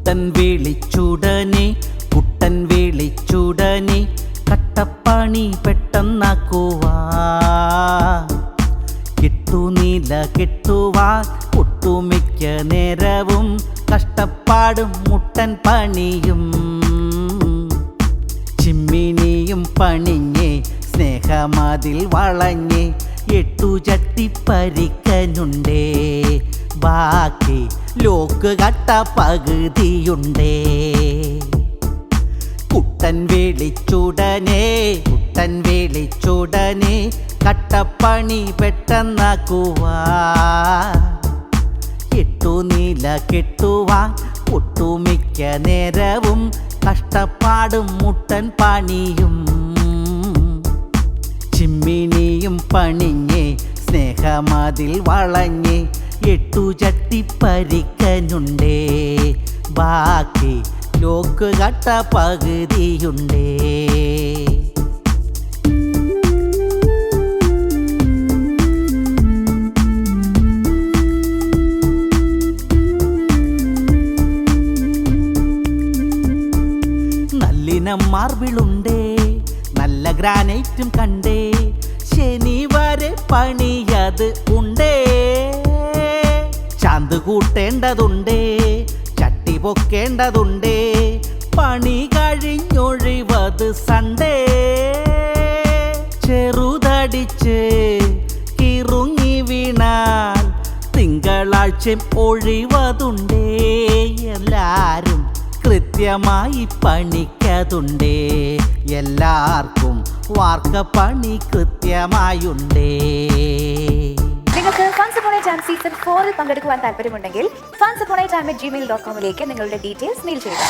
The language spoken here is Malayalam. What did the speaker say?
കുട്ടൻ വിളിച്ചുടനെ കട്ടപ്പണി പെട്ടെന്നാക്കുവാ. കിട്ടുന്നില്ല കെട്ടുവാൻ ഒട്ടുമിക്ക നേരവും കഷ്ടപ്പാടും മുട്ടൻ പണിയും. ചിമ്മിനിയും പണിഞ്ഞേ സ്നേഹമതിൽ വളഞ്ഞേ 8 ചട്ടി പരിക്കനുണ്ടേ. ബാക്കി ലോക്ക് കട്ട പകുതിയുണ്ടേ. കുട്ടൻ വിളിച്ചുടനെ കട്ടപ്പണി പെട്ടെന്നാക്കുവാ. എട്ടുനില കെട്ടുവാൻ ഒട്ടുമിക്ക നേരവും കഷ്ടപ്പാടും മുട്ടൻ പണിയും. ചിമ്മിനിയും പണിഞ്ഞേ സ്നേഹമതിൽ വളഞ്ഞേ 8 ചട്ടി പരിക്കനുണ്ടേ. ബാക്കി ലോക്ക് കട്ട പകുതിയുണ്ടേ. നല്ലിനം മാർബിളുണ്ടേ, നല്ല ഗ്രാനൈറ്റും കണ്ടേ. ശനി വരെ പണിയത് ഉണ്ടേ. ചാന്ത് കൂട്ടേണ്ടതുണ്ടേ, ചട്ടി പൊക്കേണ്ടതുണ്ടേ. പണി കഴിഞ്ഞൊഴിവത് സൺഡേ. ചെറുതടിച്ച് കിറുങ്ങി വീണാൽ തിങ്കളാഴ്ച ഒഴിവതുണ്ടേ. എല്ലാരും കൃത്യമായി പണിക്കതുണ്ടേ. എല്ലാവർക്കും വാർക്ക പണി കൃത്യമായുണ്ടേ. നിങ്ങൾക്ക് ഫൺസ് അപ്പോൺ എ ടൈം സീസൺ 4 പങ്കെടുക്കുവാൻ താല്പര്യമുണ്ടെങ്കിൽ funsupon@gmail.com നിങ്ങളുടെ ഡീറ്റെയിൽസ് മെയിൽ ചെയ്യുക.